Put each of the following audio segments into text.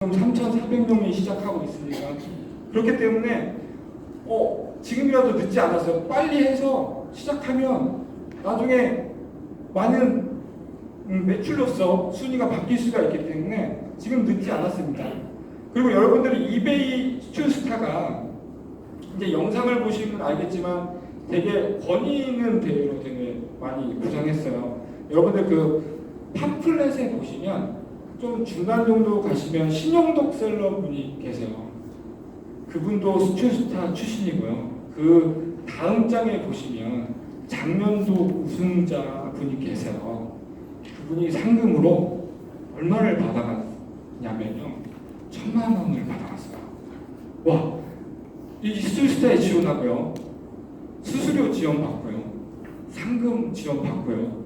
지금 3,400명이 시작하고 있으니까 그렇기 때문에 지금이라도 늦지 않았어요. 빨리 해서 시작하면 나중에 많은 매출로서 순위가 바뀔 수가 있기 때문에 지금 늦지 않았습니다. 그리고 여러분들이 이베이 수출스타가 이제 영상을 보시면 알겠지만 되게 권위 있는 대회로 되게 많이 구성했어요. 여러분들 그 팜플렛에 보시면 좀 중간 정도 가시면 신영덕 셀러분이 계세요. 그분도 수출스타 출신이고요. 그 다음 장에 보시면 작년도 우승자 분이 계세요. 그분이 상금으로 얼마를 받아갔냐면요, 1,000만 원을 받아갔어요. 와, 이 수출스타에 지원하고요, 수수료 지원 받고요, 상금 지원 받고요,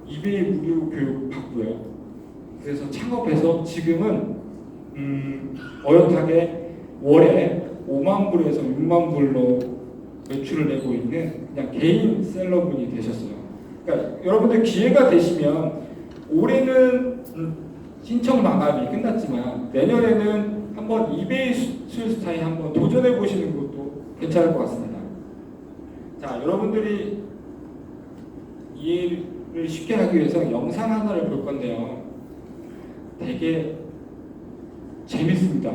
이베이 무료 교육 받고요. 그래서 창업해서 지금은 어엿하게 월에 5만 불에서 6만 불로 매출을 내고 있는 그냥 개인 셀러분이 되셨어요. 그러니까 여러분들 기회가 되시면 올해는 신청 마감이 끝났지만 내년에는 한번 이베이 수출스타에 한번 도전해 보시는 것도 괜찮을 것 같습니다. 자, 여러분들이 이해를 쉽게 하기 위해서 영상 하나를 볼 건데요. 되게 재밌습니다.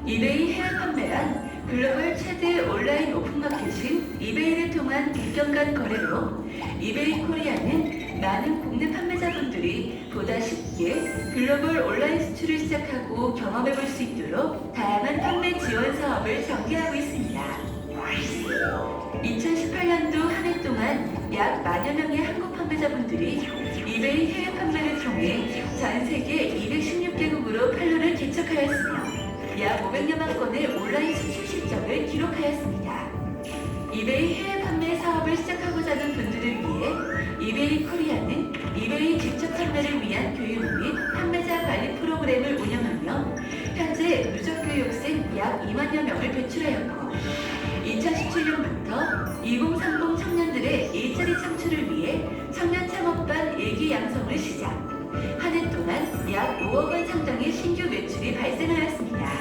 이베이 해외 판매란 글로벌 최대 온라인 오픈마켓인 이베이를 통한 100년간 거래로 이베이 코리아는 많은 국내 판매자분들이 보다 쉽게 글로벌 온라인 수출을 시작하고 경험해볼 수 있도록 다양한 판매 지원 사업을 전개하고 있습니다. 2018년도 한 해 동안 약 10,000여 명의 한국 판매자분들이 이베이 해외 판매를 통해 전 세계 216개국으로 판로를 개척하였으며 약 500여만 건의 온라인 수출 실적을 기록하였습니다. 이베이 해외 판매 사업을 시작하고자 하는 분들을 위해 이베이 코리아는 이베이 직접 판매를 위한 교육 및 판매자 관리 프로그램을 운영하며 현재 누적 교육생 약 2만여 명을 배출하였고 2017년부터 2030 청년들의 일자리 창출을 위해 청년 창업반 일기 양성을 시작. 한 해 동안 약 5억 원 상당의 신규 매출이 발생하였습니다.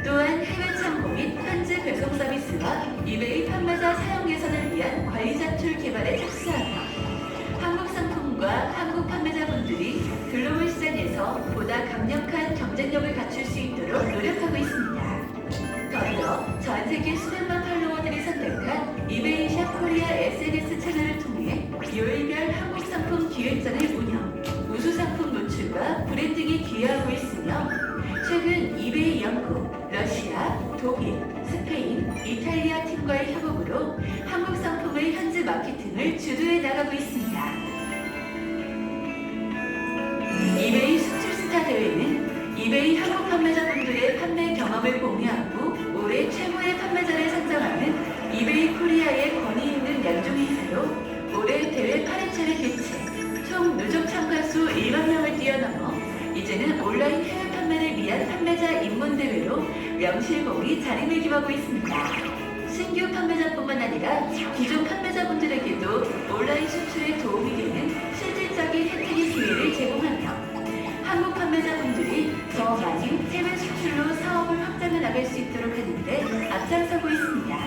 또한 해외 창고 및 현지 배송 서비스와 이베이 판매자 사용 개선을 위한 관리 자출 개발에 착수하며 한국 상품과 한국 판매자분들이 글로벌 시장에서 보다 강력한 경쟁력을 갖출 수 있도록 노력하고 있습니다. 더불어 전 세계 수백만 팔로워들이 선택한 이베이 샵 코리아 SNS 채널을 통해 요일별 한국 상품 기획전을 운영, 우수 상품 노출과 브랜딩에 기여하고 있으며 최근 이베이 영국, 러시아, 독일, 스페인, 이탈리아 팀과의 협업으로 한국 상품의 현지 마케팅을 주도해 나가고 있습니다. 이베이 수출스타 대회는 이베이 한국 판매자분들의 판매 경험을 공유하고 올해 최고의 판매자를 선정하는 이베이 코리아의 권위 있는 양종의 행사로 올해 대회 8회차를 개최, 총 누적 참가수 1만 명을 뛰어넘어 이제는 온라인 해외 판매를 위한 판매자 입문 대회로 명실공히 자리매김하고 있습니다. 신규 판매자뿐만 아니라 기존 판매자분들에게도 온라인 수출에 도움이 되는 실질적인 혜택의 기회를 제공하며 한국 판매자분들이 더 많은 해외 수출로 사업을 확장해 나갈 수 있도록 하는데 앞장서고 있습니다.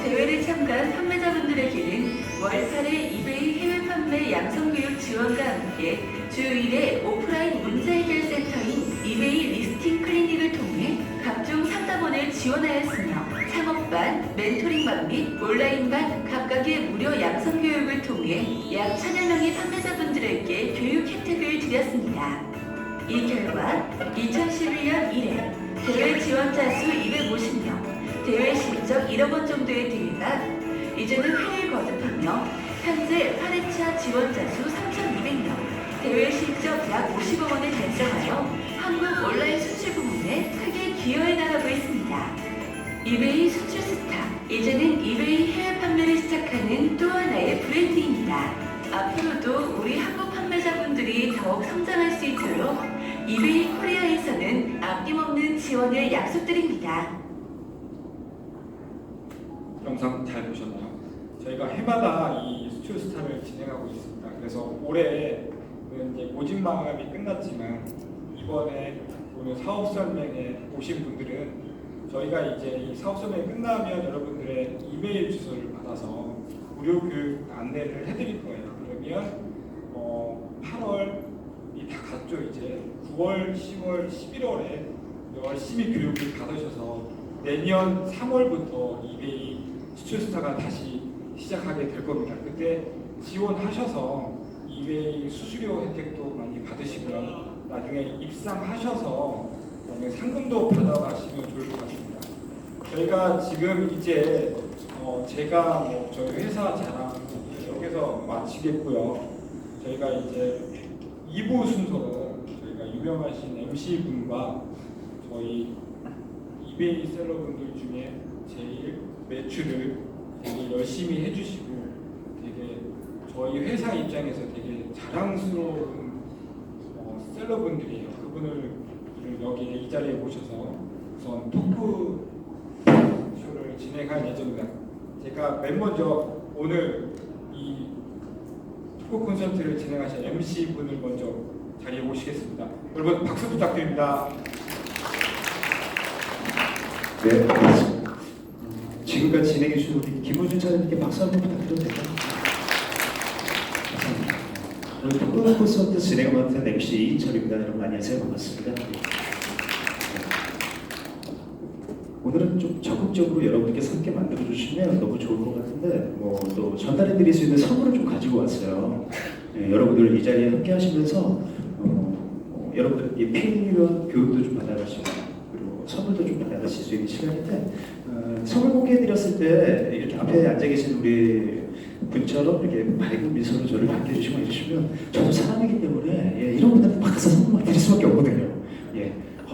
대회를 참가한 판매자분들에게는 월 8회 이베이 해외 판매 양성교육 지원과 함께 주 1회 오프라인 문제해결센터인 이베이 리스팅 클리닉을 통해 각종 상담원을 지원하였으며 창업반, 멘토링반 및 온라인반 각각의 무료 양성교육을 통해 약 1,000여 명의 판매자분들에게 교육 혜택을 드렸습니다. 이 결과 2011년 1회 대회 지원자 수 250명, 대회 실적 1억 원 정도의 대회가 이제는 회를 거듭하며 현재 8회차 지원자 수 3,200명, 대회 실적 약 50억 원을 달성하여 한국 온라인 수출 부문에 크게 기여해 나가고 있습니다. 이베이 수출스타, 이제는 이베이 해외 판매를 시작하는 또 하나의 브랜드입니다. 앞으로도 우리 한국 판매자분들이 더욱 성장할 수 있도록 이베이 코리아에서는 아낌없는 지원을 약속드립니다. 영상 잘 보셨나요? 저희가 해마다 이 스튜스타를 진행하고 있습니다. 그래서 올해는 이제 모집 마감이 끝났지만 이번에 오늘 사업설명회 오신 분들은 저희가 이제 이 사업설명회 끝나면 여러분들의 이메일 주소를 받아서 무료 교육 안내를 해드릴 거예요. 그러면 8월이 다 갔죠. 이제 9월, 10월, 11월에 열심히 교육을 받으셔서 내년 3월부터 이베이 스튜스타가 다시 시작하게 될 겁니다. 그때 지원하셔서 이베이 수수료 혜택도 많이 받으시고요. 나중에 입상하셔서 상금도 받아가시면 좋을 것 같습니다. 저희가 지금 이제 제가 저희 회사 자랑 여기서 마치겠고요. 저희가 이제 2부 순서로 저희가 유명하신 MC분과 저희 이베이 셀러분들 중에 제일 매출을 되게 열심히 해주시고 되게 저희 회사 입장에서 되게 자랑스러운 셀러분들이에요. 그분을 여기 이 자리에 모셔서 우선 토크 쇼를 진행할 예정입니다. 제가 맨 먼저 오늘 이 토크 콘서트를 진행하신 MC분을 먼저 자리에 모시겠습니다. 여러분 박수 부탁드립니다. 네, 알겠습니다. 지금까지 진행해 주신 우리 김호준 차장님께 박수 한번 부탁드려도 될까요? 감사합니다. 오늘 토크 콘서트 진행을 맡은 MC 이철입니다. 여러분 안녕하세요. 반갑습니다. 오늘은 좀 적극적으로 여러분께서 함께 만들어 주시면 너무 좋을 것 같은데 또 전달해 드릴 수 있는 선물을 좀 가지고 왔어요. 네, 여러분들 이 자리에 함께 하시면서 여러분들 이 페이와 교육도 좀 받아가시고 그리고 선물도 좀 받아가실 수 있는 시간인데 선물 공개해 드렸을 때 이렇게 앞에 앉아 계신 우리 분처럼 이렇게 밝은 미소로 저를 반겨주시고 해주시면 저도 사람이기 때문에 이런 분들한테 막 가서 선물만 드릴 수밖에 없거든요.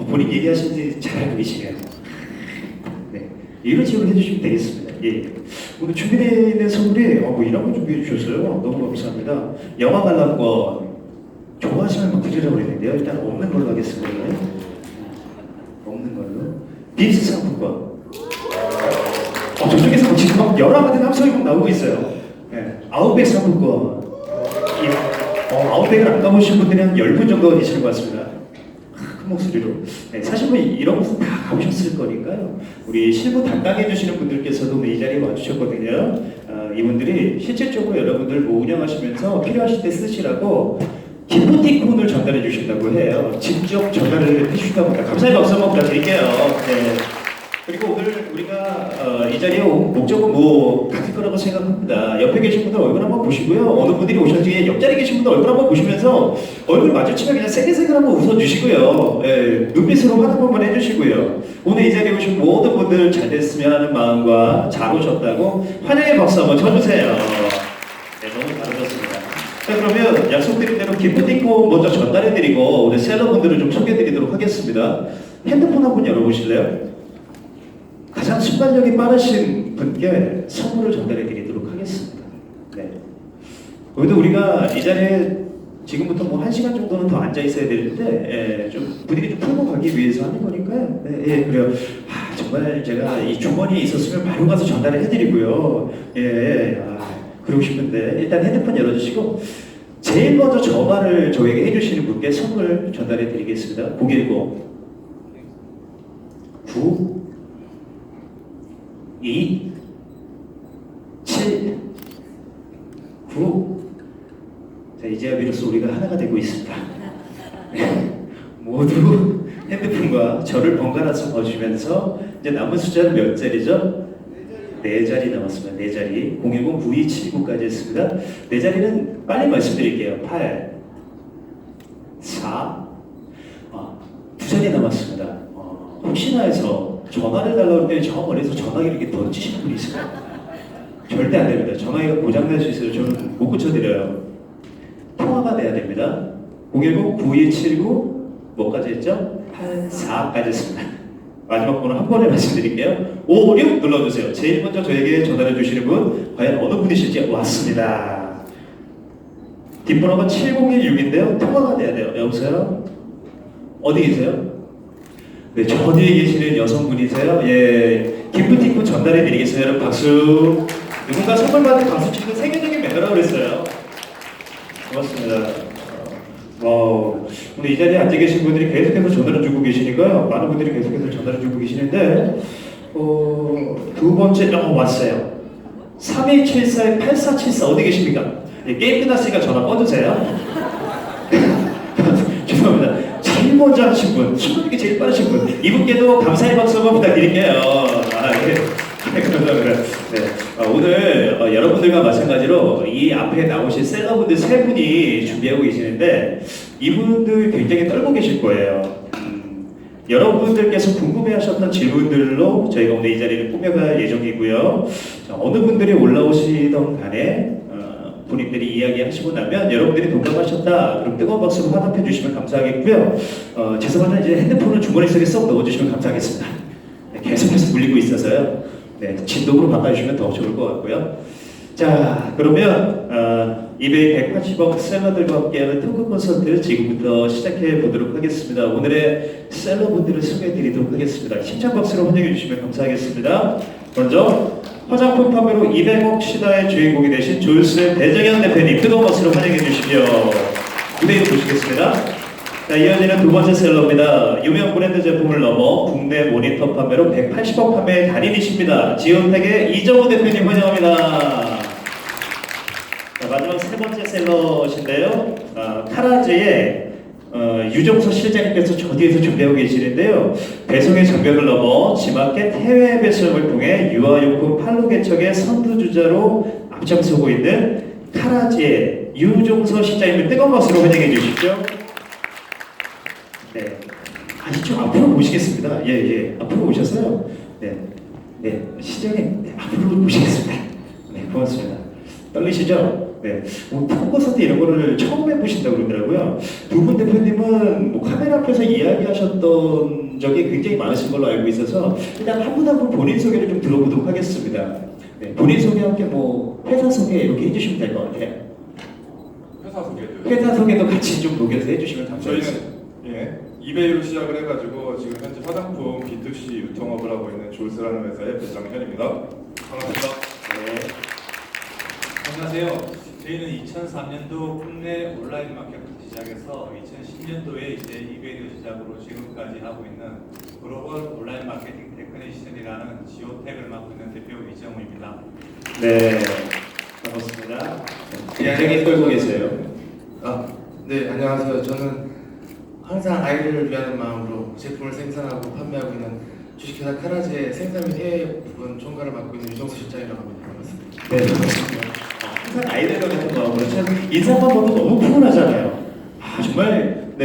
본인 얘기하시는지 잘 알고 계시네요. 네, 이런 식으로 해주시면 되겠습니다. 오늘 준비되어 있는 선물이 이런 거 준비해 주셨어요. 너무 감사합니다. 영화 관람권 좋아하시면 막 드리라고 그랬는데요. 일단 없는 걸로 하겠습니다. 없는 걸로. 빕스 상품권. 저쪽에서 지금 막 여러 가지 함성이 막 나오고 있어요. 아웃백 상품권. 아웃백을 안 가보신 분들이 한 10분 정도 계시는 것 같습니다. 큰 목소리로. 사실 뭐 이런 곳은 다 가보셨을 거니까요. 우리 실무 담당해 주시는 분들께서도 이 자리에 와주셨거든요. 이분들이 실질적으로 여러분들 뭐 운영하시면서 필요하실 때 쓰시라고 기프티콘을 전달해 주신다고 해요. 직접 전달을 해주신다고 합니다. 감사의 박수 한번 부탁드릴게요. 그리고 오늘 우리가 이 자리에 온 목적은 같을 거라고 생각합니다. 옆에 계신 분들 얼굴 한번 보시고요. 어느 분들이 오셨는지 옆자리에 계신 분들 얼굴 한번 보시면서 얼굴 마주치면 그냥 세게세게 한번 웃어주시고요. 눈빛으로 환호 한번 해주시고요. 오늘 이 자리에 오신 모든 분들 잘 됐으면 하는 마음과 잘 오셨다고 환영의 박수 한번 쳐주세요. 너무 잘하셨습니다. 자, 그러면 약속드린 대로 기프티콘 먼저 전달해드리고 우리 셀러분들을 좀 소개해드리도록 하겠습니다. 핸드폰 한번 열어보실래요? 가장 순발력이 빠르신 분께 선물을 전달해드리도록 하겠습니다. 오늘도 우리가 이 자리에 지금부터 1시간 정도는 더 앉아 있어야 되는데 좀 분위기 좀 풀고 가기 위해서 하는 거니까요. 그래요. 정말 제가 이 주머니에 있었으면 바로 가서 전달을 해드리고요. 그러고 싶은데 일단 핸드폰 열어주시고 제일 먼저 전화를 저에게 해주시는 분께 선물 전달해 드리겠습니다. 010 9 2 7 9 자, 이제야 비로소 우리가 하나가 되고 있습니다. 모두 핸드폰과 저를 번갈아서 봐주면서 이제 남은 숫자는 몇 자리죠? 4자리 남았습니다. 4자리 010-9279까지 했습니다. 4자리는 빨리 말씀드릴게요. 8 4 2자리 남았습니다. 혹시나 해서 전화를 달라고 할 때 저 멀리서 전화기를 이렇게 던지시는 분이 있어요? 절대 안 됩니다. 전화기가 고장날 수 있어요. 저는 못 고쳐드려요. 통화가 돼야 됩니다. 010-9279 뭐까지 했죠? 84까지 했습니다. 마지막 번호 한 번에 말씀드릴게요. 56 눌러주세요. 제일 먼저 저에게 전화해 주시는 분 과연 어느 분이실지 왔습니다. 뒷번호가 7016인데요. 통화가 돼야 돼요. 여보세요? 어디 계세요? 네, 저 뒤에 계시는 여성분이세요. 예, 기프티콘 전달해 드리겠습니다. 여러분 박수. 누군가 선물 받은 박수 치는 세계적인 매너라고 그랬어요. 고맙습니다. 오늘 이 자리에 앉아 계신 분들이 계속해서 전화를 주고 계시니까요. 많은 분들이 계속해서 전화를 주고 계시는데 두 번째 왔어요. 3274-8474 어디 계십니까? 예, 게임 끝났으니까 전화 꺼주세요. 죄송합니다. 제일 먼저 하신 분, 신분이 제일 빠르신 분, 이분께도 감사의 박수 한번 부탁드릴게요. 네, 감사합니다. 네, 오늘 여러분들과 마찬가지로 이 앞에 나오신 셀러분들 세 분이 준비하고 계시는데 이분들 굉장히 떨고 계실 거예요. 여러분들께서 궁금해하셨던 질문들로 저희가 오늘 이 자리를 꾸며갈 예정이고요. 자, 어느 분들이 올라오시던 간에 본인들이 이야기하시고 나면 여러분들이 동감하셨다 그럼 뜨거운 박수로 화답해 주시면 감사하겠고요. 죄송하지만 이제 핸드폰을 주머니 속에 쏙 넣어주시면 감사하겠습니다. 네, 계속해서 물리고 있어서요. 네, 진동으로 바꿔주시면 더 좋을 것 같고요. 자, 그러면 이베이 180억 셀러들과 함께하는 토크 콘서트 지금부터 시작해 보도록 하겠습니다. 오늘의 셀러분들을 소개해 드리도록 하겠습니다. 힘찬 박수로 환영해 주시면 감사하겠습니다. 먼저 화장품 판매로 200억 시다의 주인공이 되신 졸스의 배정현 대표님 뜨거운 박수로 환영해 주시죠. 무대에 모시겠습니다. 자, 이어지는 두 번째 셀러입니다. 유명 브랜드 제품을 넘어 국내 모니터 판매로 180억 판매의 달인이십니다. 지온텍의 이정우 대표님 환영합니다. 자, 마지막 세 번째 셀러신데요. 카라즈의 유정서 실장님께서 저 뒤에서 준비하고 계시는데요. 배송의 장벽을 넘어 지마켓 해외 배송을 통해 유아용품 판로 개척의 선두주자로 앞장서고 있는 카라즈의 유정서 실장님을 뜨거운 박수로 환영해 주십시오. 네, 좀 앞으로 모시겠습니다. 예, 앞으로 오셔서요. 네, 시장님 앞으로 모시겠습니다. 네, 고맙습니다. 떨리시죠? 네, 콘서트 이런 거를 처음 해보신다고 그러더라고요. 두 분 대표님은 카메라 앞에서 이야기하셨던 적이 굉장히 많으신 걸로 알고 있어서 일단 한 분 한 분 본인 소개를 좀 들어보도록 하겠습니다. 네, 본인 소개와 함께 회사 소개 이렇게 해주시면 될 것 같아요. 회사 소개도 같이 좀 녹여서 해주시면 감사하겠습니다. 저희는 이베이로 시작을 해가지고 지금 현재 화장품 B2C 유통업을 하고 있는 졸스라는 회사의 배정현입니다. 반갑습니다. 네. 안녕하세요. 저희는 2003년도 국내 온라인 마켓부터 시작해서 2010년도에 이제 이베이를 시작으로 지금까지 하고 있는 글로벌 온라인 마케팅 테크니션이라는 지오텍을 맡고 있는 대표 이정우입니다. 네, 반갑습니다. 굉장히 떨고 계세요. 네, 안녕하세요. 저는 항상 아이들을 위하는 마음으로 제품을 생산하고 판매하고 있는 주식회사 카라즈의 생산 및 해외 부분 총괄을 맡고 있는 유정수 실장이라고 합니다. 반갑습니다. 네, 반갑습니다. 항상 아이들과 같은 마음으로 참 인사만 봐도 너무 푸근하잖아요. 정말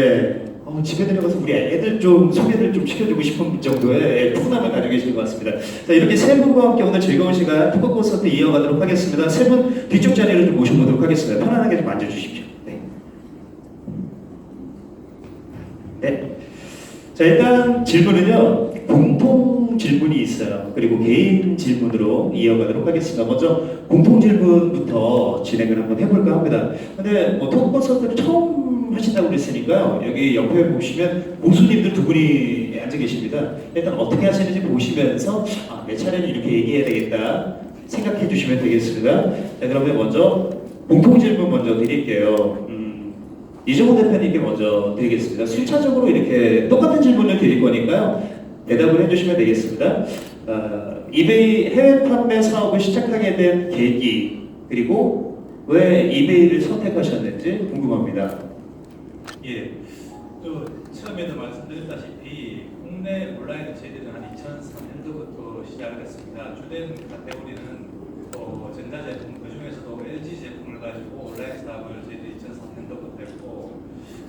집에 들어가서 우리 애들 좀 소개를 좀 시켜주고 싶은 정도의 푸근함을 가지고 계신 것 같습니다. 자, 이렇게 세 분과 함께 오늘 즐거운 시간 토크 콘서트 이어가도록 하겠습니다. 세 분 뒤쪽 자리를 좀 모셔보도록 하겠습니다. 편안하게 좀 앉아주십시오. 네. 자, 일단 질문은요, 공통 질문이 있어요. 그리고 개인 질문으로 이어가도록 하겠습니다. 먼저 공통 질문부터 진행을 한번 해볼까 합니다. 근데 토크 콘서트를 처음 하신다고 그랬으니까요. 여기 옆에 보시면 고수님들 두 분이 앉아 계십니다. 일단 어떻게 하시는지 보시면서 내 차례는 이렇게 얘기해야 되겠다 생각해 주시면 되겠습니다. 자, 그러면 먼저 공통 질문 먼저 드릴게요. 이정우 대표님께 먼저 드리겠습니다. 순차적으로 이렇게 똑같은 질문을 드릴 거니까요. 대답을 해주시면 되겠습니다. 이베이 해외 판매 사업을 시작하게 된 계기 그리고 왜 이베이를 선택하셨는지 궁금합니다. 예, 또 처음에도 말씀드렸다시피 국내 온라인 저희들은 한 2003년도부터 시작을 했습니다. 주된 카테고리는 전자제품, 그 중에서도 LG 제품을 가지고 온라인 사업을 저희들이 2003년도부터 했고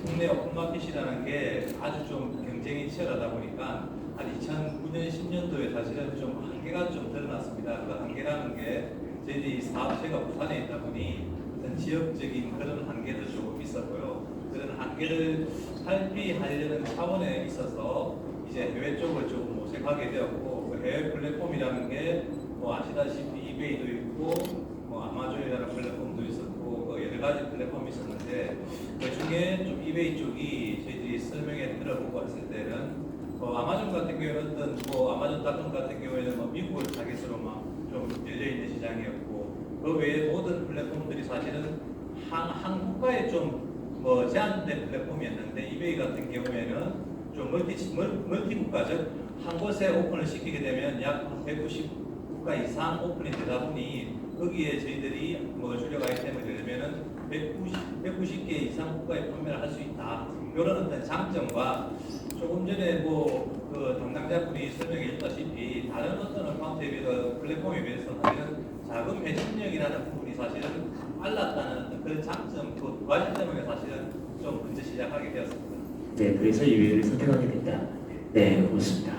국내 오픈마켓이라는 게 아주 좀 경쟁이 치열하다 보니까 한 2009년, 10년도에 사실은 좀 한계가 좀 드러났습니다. 그 한계라는 게 저희들이 사업체가 부산에 있다 보니 어떤 지역적인 그런 한계도 조금 있었고요. 그런 한계를 탈피하려는 차원에 있어서 이제 해외 쪽을 조금 모색하게 되었고 그 해외 플랫폼이라는 게 아시다시피 이베이도 있고 뭐 아마존이라는 플랫폼도 있었고 여러 가지 플랫폼이 있었는데 그 중에 좀 이베이 쪽이 저희들이 설명에 들어보고 왔을 때는 아마존 같은 경우에는 어떤 아마존닷컴 같은 경우에는 미국을 타겟으로 막 좀 열려 있는 시장이었고 그 외에 모든 플랫폼들이 사실은 한 국가에 좀 제한된 플랫폼이었는데 이베이 같은 경우에는 좀 멀티 국가적 한 곳에 오픈을 시키게 되면 약 190국가 이상 오픈이 되다 보니 거기에 저희들이 주력 아이템을 열면은 190개 이상 국가에 판매를 할 수 있다. 이런 어떤 장점과 조금 전에 그 담당자분이 설명해 줬다시피 다른 어떤 어카운트에 비해서 플랫폼에 비해서 사실은 자금 회전력이라는 부분이 사실은 빨랐다는 어떤 그런 장점, 그 과실 때문에 사실은 좀 먼저 시작하게 되었습니다. 네, 그래서 이베이를 선택하게 됐다. 네, 고맙습니다.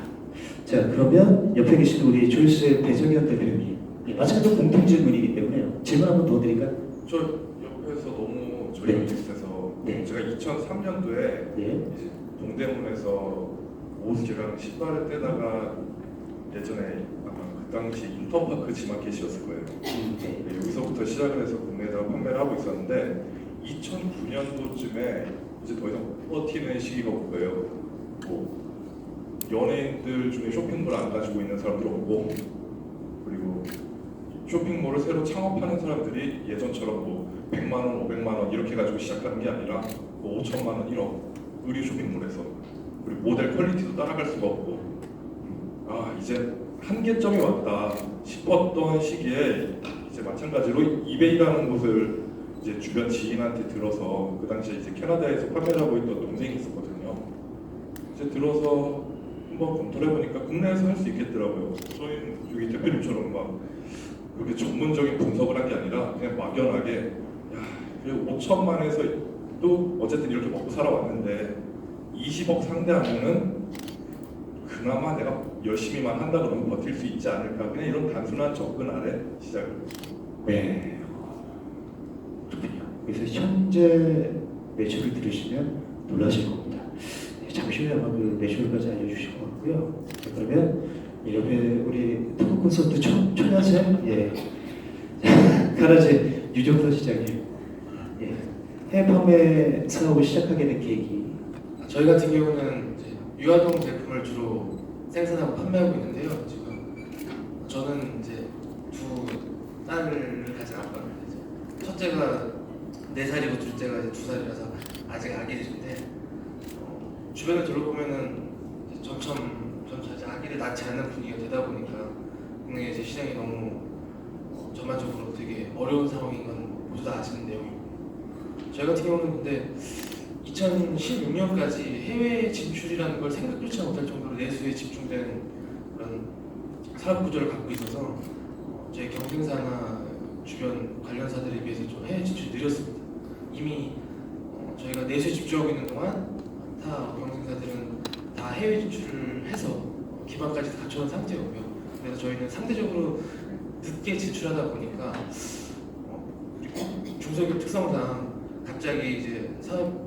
자, 그러면 옆에 계신 우리 조이스 배정현 대표님, 마찬가지로 공통 질문이기 때문에 질문 한번 더 드릴까요? 저 옆에서 너무 저희 네. 비슷해서 네. 제가 2003년도에 네. 이제 동대문에서 옷이랑 신발을 떼다가 예전에 아마 그 당시 인터파크 지마켓이었을 거예요. 네. 네, 여기서부터 시작을 해서 국내에다가 판매를 하고 있었는데 2009년도쯤에 이제 더 이상 버티는 시기가 올 거예요. 뭐 연예인들 중에 쇼핑몰 안 가지고 있는 사람들 없고, 그리고 쇼핑몰을 새로 창업하는 사람들이 예전처럼 뭐 100만 원, 500만 원 이렇게 가지고 시작하는 게 아니라 뭐 5천만 원, 1억 의류 쇼핑몰에서, 그리고 모델 퀄리티도 따라갈 수가 없고, 이제 한계점이 왔다 싶었던 시기에 이제 마찬가지로 이베이라는 곳을 이제 주변 지인한테 들어서, 그 당시에 이제 캐나다에서 판매를 하고 있던 동생이 있었거든요. 이제 들어서 한번 검토를 해보니까 국내에서 할 수 있겠더라고요. 저희 여기 대표님처럼 막 그렇게 전문적인 분석을 한 게 아니라 그냥 막연하게, 그리고 5천만에서 또 어쨌든 이렇게 먹고 살아왔는데 20억 상대하면은 그나마 내가 열심히만 한다 그러면 버틸 수 있지 않을까, 그냥 이런 단순한 접근 아래 시작을. 네. 그렇군요. 그래서 현재 매출을 들으시면 놀라실 겁니다. 네, 잠시 후에 아마 그 매출까지 알려주실 것 같고요. 자, 그러면 옆에 우리 토크 콘서트 초년생 가라제 유정서 시장님, 해외 판매 사업을 시작하게 된 계기. 저희 같은 경우는 이제 유아동 제품을 주로 생산하고 판매하고 있는데요. 지금 저는 이제 두 딸을 가진 아빠입니다. 이제 첫째가 4살이고 둘째가 이제 2살이라서 아직 아기들인데, 주변을 둘러보면은 이제 점차 이제 아기를 낳지 않는 분위기가 되다 보니까 국내 이제 시장이 너무 전반적으로 되게 어려운 상황인 건 모두 다 아시는 내용이고, 저희 같은 경우는 근데 2016년까지 해외 진출이라는 걸 생각조차 못할 정도로 내수에 집중된 그런 사업 구조를 갖고 있어서 저희 경쟁사나 주변 관련사들에 비해서 좀 해외 진출이 느렸습니다. 이미 저희가 내수에 집중하고 있는 동안 타 경쟁사들은 다 해외 진출을 해서 기반까지 갖춰놓은 상태였고요. 그래서 저희는 상대적으로 늦게 진출하다 보니까 그리고 중소기업 특성상 갑자기 이제 사업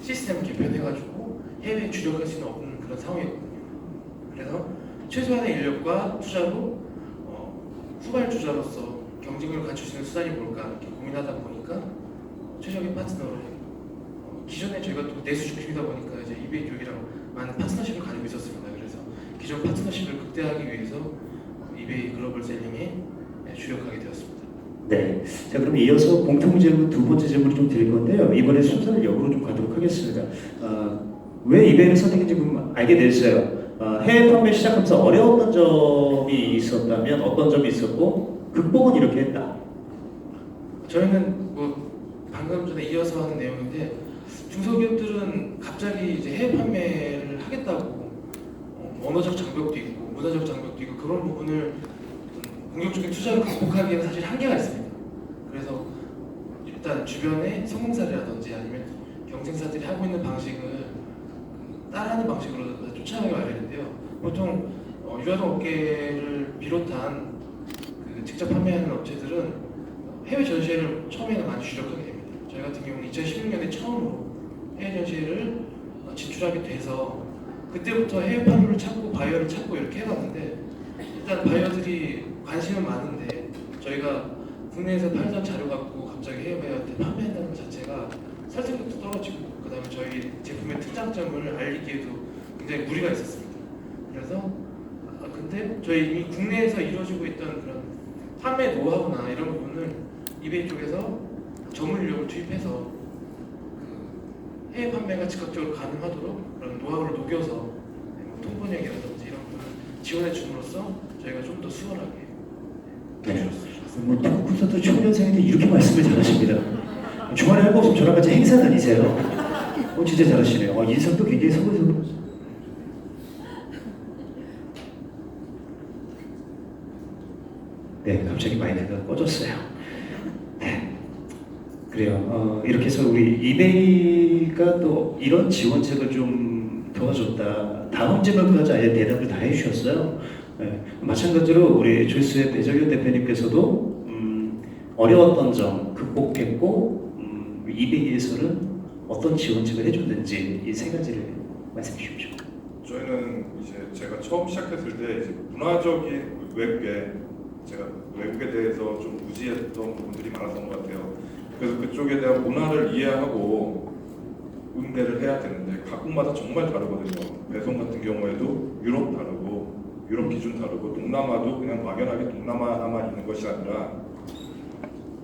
시스템을 개편해가지고 해외에 주력할 수는 없는 그런 상황이었거든요. 그래서 최소한의 인력과 투자로 후발주자로서 경쟁력을 갖출 수 있는 수단이 뭘까 이렇게 고민하다 보니까 최적의 파트너로 기존에 저희가 또 내수 중심이다 보니까 이제 이베이 쪽이랑 많은 파트너십을 가지고 있었습니다. 그래서 기존 파트너십을 극대화하기 위해서 이베이 글로벌 셀링에 주력하게 되었습니다. 네. 자, 그럼 이어서 공통 질문 두 번째 질문을 좀 드릴 건데요. 이번에 순서를 역으로 좀 가도록 하겠습니다. 왜 이베이를 선택했는지 알게 됐어요. 해외 판매 시작하면서 어려웠던 점이 있었다면 어떤 점이 있었고 극복은 이렇게 했다. 저희는 뭐 방금 전에 이어서 하는 내용인데, 중소기업들은 갑자기 이제 해외 판매를 하겠다고 언어적 장벽도 있고 문화적 장벽도 있고 그런 부분을 공격적인 투자를 극복하기에는 사실 한계가 있습니다. 그래서 일단 주변의 성공사례라든지 아니면 경쟁사들이 하고 있는 방식을 따라하는 방식으로 쫓아가기 마련인데요. 보통 유아동 업계를 비롯한 그 직접 판매하는 업체들은 해외 전시회를 처음에는 많이 주력하게 됩니다. 저희 같은 경우는 2016년에 처음으로 해외 전시회를 진출하게 돼서 그때부터 해외 판매를 찾고 바이어를 찾고 이렇게 해봤는데, 일단 바이어들이 관심은 많은데 저희가 국내에서 팔던 자료 갖고 갑자기 해외한테 판매한다는 것 자체가 설득력도 떨어지고 그다음에 저희 제품의 특장점을 알리기에도 굉장히 무리가 있었습니다. 그래서 근데 저희 이미 국내에서 이루어지고 있던 그런 판매 노하우나 이런 부분을 이베이 쪽에서 전문 인력을 투입해서 그 해외 판매가 즉각적으로 가능하도록 그런 노하우를 녹여서 뭐 통번역이라든지 이런 부분을 지원해 줌으로써 저희가 좀 더 수월하게 네. 뭐 콘서트 초년생인데 이렇게 말씀을 잘하십니다. 주말에 할 거 없으면 저랑 같이 행사 다니세요. 진짜 잘하시네요. 인상도 굉장히 서글서글. 네, 갑자기 마이크가 꺼졌어요. 네, 그래요. 이렇게 해서 우리 이베이가 또 이런 지원책을 좀 도와줬다. 다음 질문까지 아예 대답을 다 해주셨어요. 네, 마찬가지로 우리 조이스의 배정현 대표님께서도 어려웠던 점 극복했고 이베이에서는 어떤 지원책을 해줬는지 이 세 가지를 말씀해 주십시오. 저희는 이제 제가 처음 시작했을 때 이제 문화적인 외국에 제가 외국에 대해서 좀 무지했던 부분들이 많았던 것 같아요. 그래서 그쪽에 대한 문화를 이해하고 응대를 해야 되는데 각국마다 정말 다르거든요. 배송 같은 경우에도 유럽 다르고 유럽 기준 다르고 동남아도 그냥 막연하게 동남아만 있는 것이 아니라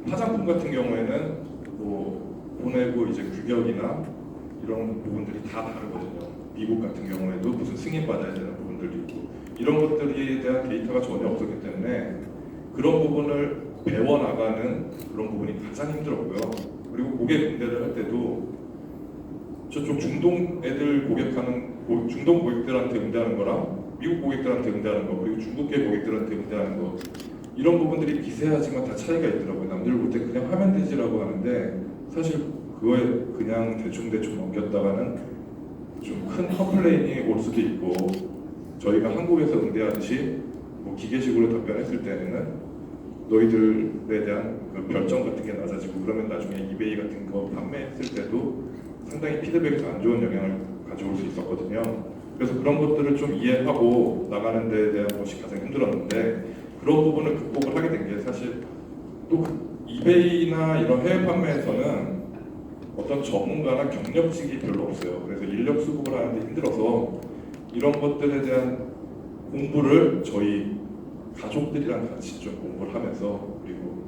화장품 같은 경우에는 뭐 보내고 이제 규격이나 이런 부분들이 다 다르거든요. 미국 같은 경우에도 무슨 승인 받아야 되는 부분들도 있고 이런 것들에 대한 데이터가 전혀 없었기 때문에 그런 부분을 배워나가는 그런 부분이 가장 힘들었고요. 그리고 고객 응대를 할 때도 저쪽 중동 애들 고객하는 중동 고객들한테 응대하는 거랑 미국 고객들한테 응대하는 거 그리고 중국계 고객들한테 응대하는 거 이런 부분들이 미세하지만 다 차이가 있더라고요. 남들 볼 때 그냥 하면 되지라고 하는데 사실 그거에 그냥 대충 넘겼다가는 좀 큰 컴플레인이 올 수도 있고 저희가 한국에서 응대하듯이 뭐 기계식으로 답변했을 때는 너희들에 대한 그 별점 같은 게 낮아지고 그러면 나중에 이베이 같은 거 판매했을 때도 상당히 피드백이 안 좋은 영향을 가져올 수 있었거든요. 그래서 그런 것들을 좀 이해하고 나가는 데에 대한 것이 가장 힘들었는데 그런 부분을 극복을 하게 된 게 사실 또 이베이나 이런 해외 판매에서는 어떤 전문가나 경력직이 별로 없어요. 그래서 인력 수급을 하는데 힘들어서 이런 것들에 대한 공부를 저희 가족들이랑 같이 좀 공부를 하면서 그리고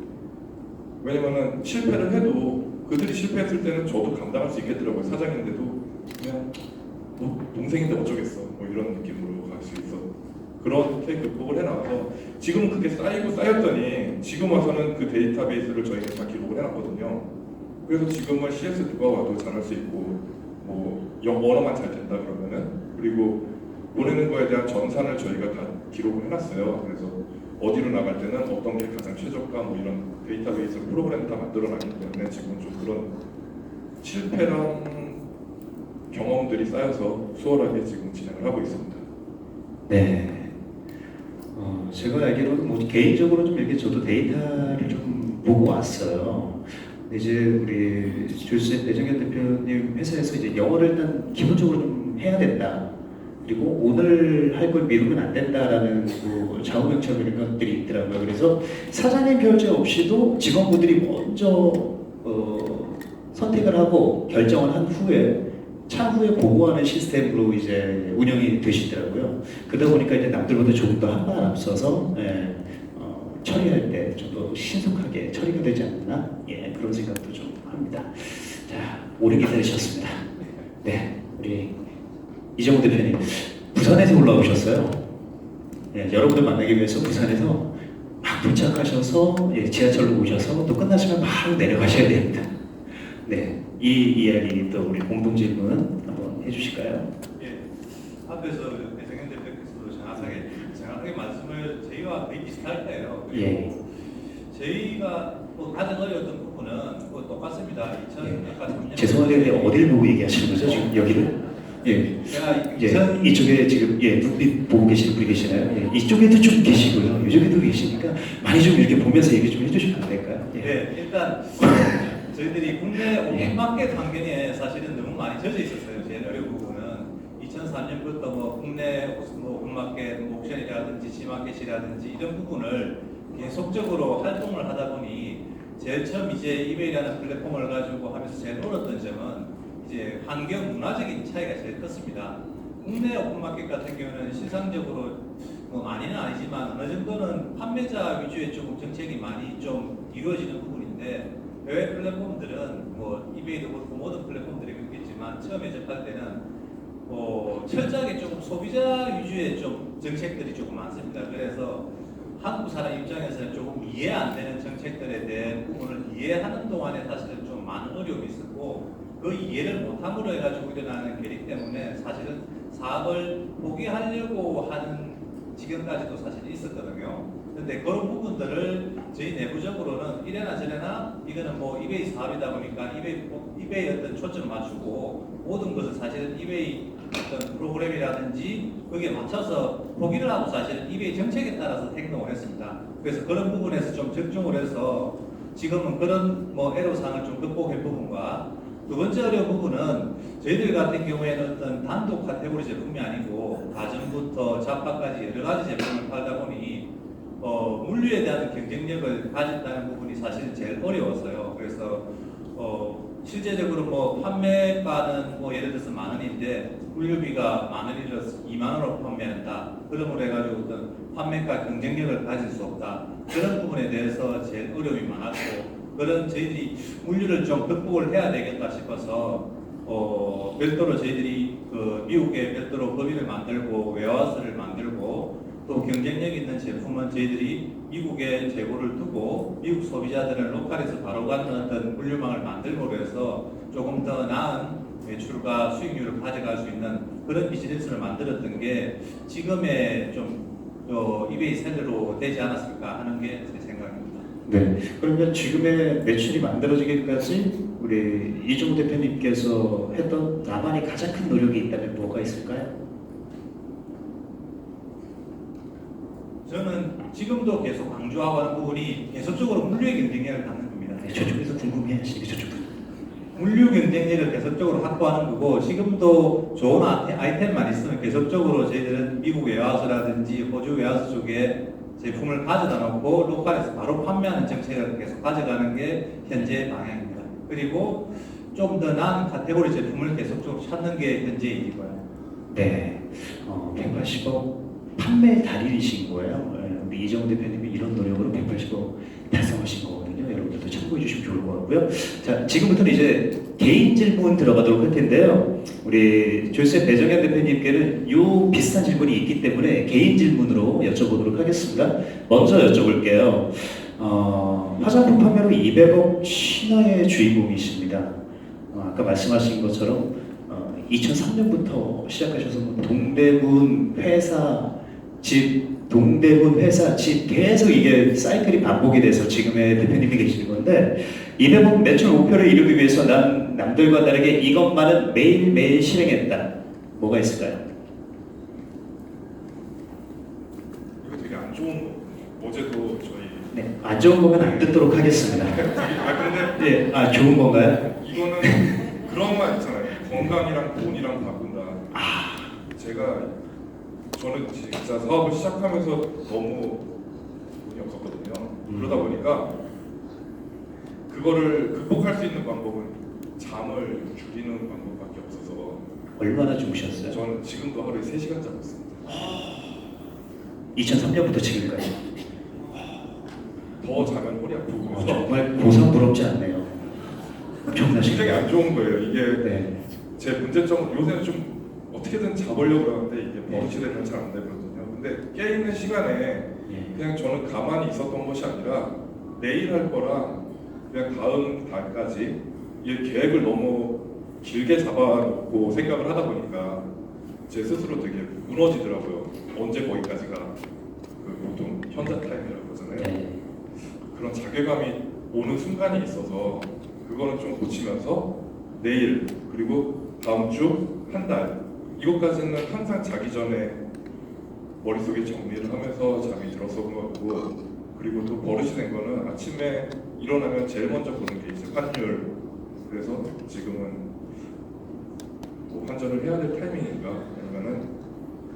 왜냐면은 실패를 해도 그들이 실패했을 때는 저도 감당할 수 있겠더라고요. 사장인데도 그냥 뭐 동생인데 어쩌겠어 뭐 이런 느낌으로 갈 수 있어. 그렇게 극복을 해나가서 지금은 그게 쌓이고 쌓였더니 지금 와서는 그 데이터베이스를 저희가 다 기록을 해놨거든요. 그래서 지금은 CS 누가 와도 잘할 수 있고 뭐 영어만 잘 된다 그러면은 그리고 보내는 거에 대한 전산을 저희가 다 기록을 해놨어요. 그래서 어디로 나갈 때는 어떤 게 가장 최저가 뭐 이런 데이터베이스 프로그램 다 만들어놨기 때문에 지금 좀 그런 실패랑 경험들이 쌓여서 수월하게 지금 진행을 하고 있습니다. 네. 제가 알기로는 뭐 개인적으로 좀 이렇게 저도 데이터를 좀 보고 왔어요. 이제 우리 조이스 배정현 대표님 회사에서 이제 영어를 일단 기본적으로 좀 해야 된다. 그리고 오늘 할 걸 미루면 안 된다라는 그 좌우명처럼 이런 것들이 있더라고요. 그래서 사장님 결제 없이도 직원분들이 먼저 선택을 하고 결정을 한 후에 차후에 보고하는 시스템으로 이제 운영이 되시더라고요. 그러다 보니까 이제 남들보다 조금 더 한 발 앞서서 처리할 때 좀 더 신속하게 처리가 되지 않나 그런 생각도 좀 합니다. 자, 오래 기다리셨습니다. 네, 우리 이정우 대표님 부산에서 올라오셨어요. 여러분들 만나기 위해서 부산에서 막 도착하셔서 지하철로 오셔서 또 끝나시면 바로 내려가셔야 됩니다. 네, 이 이야기 또 우리 공동 질문 한번 해주실까요? 예, 앞에서 배정현 대표께서도 정확하게 말씀을 저희와 거의 비슷할 거예요. 그리고 예. 저희가 뭐 가장 어려웠던 부분은 뭐 똑같습니다. 2003년 죄송한데 어딜 보고 얘기하시는 거죠? 지금 여기를? 제가 이쪽에 지금 눈빛 보고 계시는 분이 계시나요? 이쪽에도 좀 계시고요. 이쪽에도 계시니까 많이 좀 이렇게 보면서 얘기 좀 해주시면 안 될까요? 일단 저희들이 국내 오픈마켓 환경에 사실은 너무 많이 젖어 있었어요. 제일 어려운 부분은 2003년부터 뭐 국내 오픈마켓, 옥션이라든지 지마켓이라든지 이런 부분을 계속적으로 활동을 하다 보니 제일 처음 이제 이베이라는 플랫폼을 가지고 하면서 제일 어려웠던 점은 이제 환경 문화적인 차이가 제일 컸습니다. 국내 오픈마켓 같은 경우는 실상적으로 뭐 많이는 아니지만 어느 정도는 판매자 위주의 조금 정책이 많이 좀 이루어지는 부분인데 해외 플랫폼들은 뭐 이베이도 그렇고 모든 플랫폼들이 그렇겠지만 처음에 접할 때는 철저하게 조금 소비자 위주의 좀 정책들이 조금 많습니다. 그래서 한국 사람 입장에서는 조금 이해 안 되는 정책들에 대한 부분을 이해하는 동안에 사실은 좀 많은 어려움이 있었고 그 이해를 못함으로 해가지고 일어나는 계기 때문에 사실은 사업을 포기하려고 하는 지경까지도 사실 있었거든요. 근데 그런 부분들을 저희 내부적으로는 이래나 저래나 이거는 뭐 이베이 사업이다 보니까 이베이 어떤 초점을 맞추고 모든 것을 사실은 이베이 어떤 프로그램이라든지 거기에 맞춰서 포기를 하고 사실은 이베이 정책에 따라서 행동을 했습니다. 그래서 그런 부분에서 좀 집중을 해서 지금은 그런 뭐 애로사항을 좀 극복할 부분과 두 번째 어려운 부분은 저희들 같은 경우에는 어떤 단독 카테고리 제품이 아니고 가전부터 잡화까지 여러 가지 제품을 팔다 보니 물류에 대한 경쟁력을 가진다는 부분이 사실은 제일 어려웠어요. 그래서 실제적으로 뭐 판매가는 뭐 예를 들어서 10,000원인데 물류비가 10,000원이라서 20,000원으로 판매한다. 그러므로 해가지고 어떤 판매가 경쟁력을 가질 수 없다. 그런 부분에 대해서 제일 어려움이 많았고 그런 저희들이 물류를 좀 극복을 해야 되겠다 싶어서 별도로 저희들이 그 미국에 별도로 법인을 만들고 웨어하우스를 만들고 또 경쟁력 있는 제품은 저희들이 미국에 재고를 두고 미국 소비자들을 로컬에서 바로 가는 어떤 물류망을 만들고 해서 조금 더 나은 매출과 수익률을 가져갈 수 있는 그런 비즈니스를 만들었던 게 지금의 좀 이베이 셀러로 되지 않았을까 하는 게 제 생각입니다. 네. 그러면 지금의 매출이 만들어지기까지 우리 이종우 대표님께서 했던 나만의 가장 큰 노력이 있다면 뭐가 있을까요? 저는 지금도 계속 강조하고 하는 부분이 계속적으로 물류의 경쟁력을 갖는 겁니다. 네, 저쪽에서 궁금해하시는 게 저쪽도. 물류 경쟁력을 계속적으로 확보하는 거고 지금도 좋은 아이템만 있으면 계속적으로 저희들은 미국 웨어하우스라든지 호주 웨어하우스 쪽에 제품을 가져다 놓고 로컬에서 바로 판매하는 정책을 계속 가져가는 게 현재의 방향입니다. 그리고 좀 더 나은 카테고리 제품을 계속적으로 찾는 게 현재의 일이고요. 네. 180억 판매 달인이신 거예요. 우리 이정우 대표님이 이런 노력으로 180억 달성하신 거거든요. 여러분들도 참고해 주시면 좋을 것 같고요. 자, 지금부터는 이제 개인 질문 들어가도록 할 텐데요. 우리 조셉 배정현 대표님께는 요 비슷한 질문이 있기 때문에 개인 질문으로 여쭤보도록 하겠습니다. 먼저 여쭤볼게요. 화장품 판매로 200억 신화의 주인공이십니다. 아까 말씀하신 것처럼 2003년부터 시작하셔서 동대문 회사 집, 동대문 회사 집 계속 이게 사이클이 반복이 돼서 지금의 대표님이 계시는 건데 200억 매출 목표를 이루기 위해서 난 남들과 다르게 이것만은 매일매일 실행했다. 뭐가 있을까요? 이거 되게 안 좋은 거. 어제도 저희 네, 안 좋은 거면 안 듣도록 하겠습니다. 근데 네, 좋은 건가요? 이거는 그런 말 있잖아요. 건강이랑 돈이랑 바꾼다. 저는 진짜 사업을 시작하면서 너무 돈이 없었거든요. 그러다 보니까 그거를 극복할 수 있는 방법은 잠을 줄이는 방법밖에 없어서 얼마나 주무셨어요? 저는 지금도 하루에 3시간 자고 있습니다. 2003년부터 지금까지. 더 자면 허리 아프고 그래서 정말 고상부럽지 않네요. 엄청나신 굉장히 안 좋은 거예요. 이게 네. 제 문제점은 요새는 좀 어떻게든 잡으려고 하는데 이게 버릇이 되면 잘 안 되거든요. 근데 깨 있는 시간에 그냥 저는 가만히 있었던 것이 아니라 내일 할 거랑 그냥 다음 달까지 이 계획을 너무 길게 잡아놓고 생각을 하다 보니까 제 스스로 되게 무너지더라고요. 언제 거기까지가 그 보통 현자 타임이라고 그러잖아요. 네. 그런 자괴감이 오는 순간이 있어서 그거는 좀 고치면서 내일 그리고 다음 주 한 달 이것까지는 항상 자기 전에 머릿속에 정리를 하면서 잠이 들었던 거고 그리고 또 버릇이 된 거는 아침에 일어나면 제일 먼저 보는 게 이제 환율. 그래서 지금은 뭐 환전을 해야 될 타이밍인가 아니면은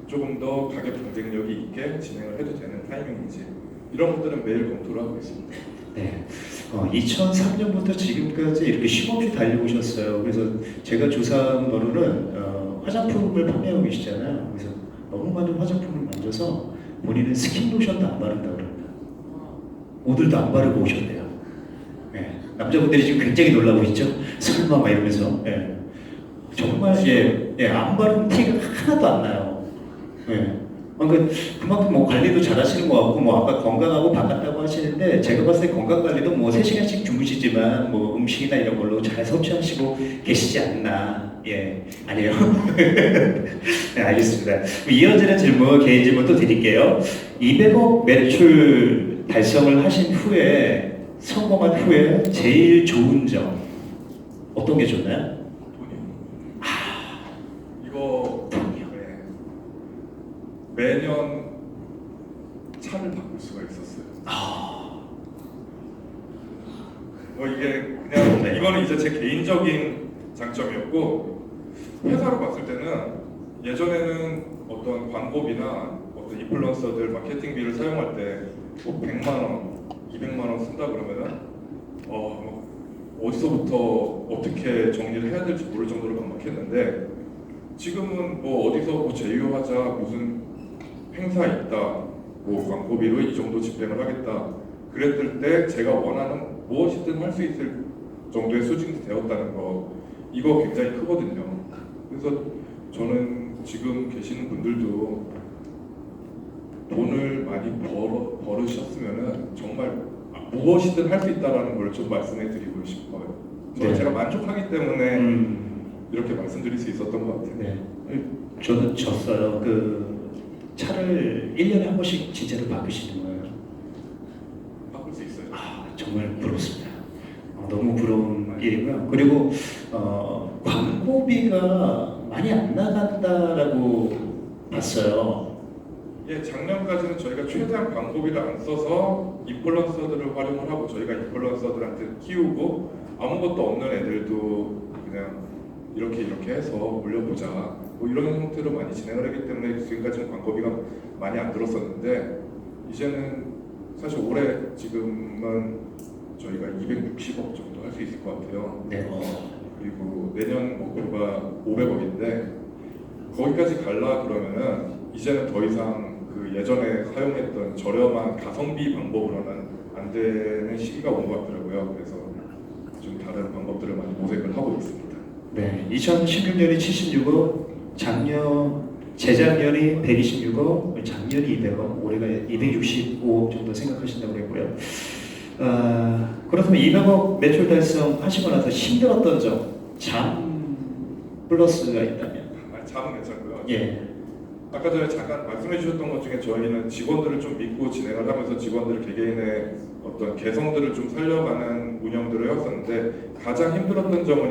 조금 더 가격 경쟁력이 있게 진행을 해도 되는 타이밍인지 이런 것들은 매일 검토를 하고 있습니다. 네. 2003년부터 지금까지 이렇게 쉼없이 달려오셨어요. 그래서 제가 조사한 바로는 화장품을 판매하고 계시잖아요. 그래서 너무 많은 화장품을 만져서 본인은 스킨로션도 안 바른다고 그럽니다. 오늘도 안 바르고 오셨대요. 네. 남자분들이 지금 굉장히 놀라고 있죠. 설마 막 이러면서. 네. 정말 안 바른 티가 하나도 안 나요. 네. 그만큼 뭐 관리도 잘하시는 것 같고 뭐 아까 건강하고 바꿨다고 하시는데 제가 봤을 때 건강 관리도 뭐 3시간씩 주무시지만 뭐 음식이나 이런 걸로 잘 섭취하시고 계시지 않나. 예, 아니에요. 네, 알겠습니다. 이어지는 질문, 개인 질문 또 드릴게요. 200억 매출 달성을 하신 후에 성공한 후에 제일 좋은 점 어떤 게 좋나요? 돈이요. 이거 돈이요. 네. 매년 차를 바꿀 수가 있었어요. 뭐 이게 그냥 이거는 이제 제 개인적인 장점이었고 회사로 봤을 때는 예전에는 어떤 광고비나 어떤 인플루언서들 마케팅비를 사용할 때뭐 100만 원, 200만 원 쓴다 그러면은 뭐 어디서부터 어떻게 정리를 해야 될지 모를 정도로 막막했는데 지금은 뭐 어디서 뭐 제휴하자 무슨 행사 있다 뭐 광고비로 이 정도 집행을 하겠다 그랬을 때 제가 원하는 무엇이든 할 수 있을 정도의 수준이 되었다는 거 이거 굉장히 크거든요. 그래서 저는 지금 계시는 분들도 돈을 많이 벌으셨으면은 정말 무엇이든 할 수 있다라는 걸 좀 말씀해 드리고 싶어요. 저는 네. 제가 만족하기 때문에 이렇게 말씀드릴 수 있었던 것 같아요. 네. 저는 졌어요. 그 차를 1년에 한 번씩 진짜로 바꾸시는 거예요. 바꿀 수 있어요. 정말 부럽습니다. 너무 부러운 일이고요. 그리고 광고비가 많이 안 나간다라고 봤어요. 예, 작년까지는 저희가 최대한 광고비를 안 써서 인플루언서들을 활용을 하고 저희가 인플루언서들한테 키우고 아무것도 없는 애들도 그냥 이렇게 해서 올려보자 뭐 이런 형태로 많이 진행을 했기 때문에 지금까지는 광고비가 많이 안 들었었는데 이제는 사실 올해 지금은 저희가 260억 정도 할 수 있을 것 같아요. 네. 그리고 내년 목표가 500억인데 거기까지 갈라 그러면은 이제는 더 이상 그 예전에 사용했던 저렴한 가성비 방법으로는 안 되는 시기가 온 것 같더라고요. 그래서 좀 다른 방법들을 많이 모색을 하고 있습니다. 네. 2016년이 76억, 재작년이 126억, 작년이 200억, 올해가 265억 정도 생각하신다고 그랬고요. 그렇다면 200억 매출 달성하시고 나서 힘들었던 점, 잠 플러스가 있다면? 잠은 괜찮고요. 예. 아까 전에 잠깐 말씀해 주셨던 것 중에 저희는 직원들을 좀 믿고 진행을 하면서 직원들 개개인의 어떤 개성들을 좀 살려가는 운영들을 해왔었는데 가장 힘들었던 점은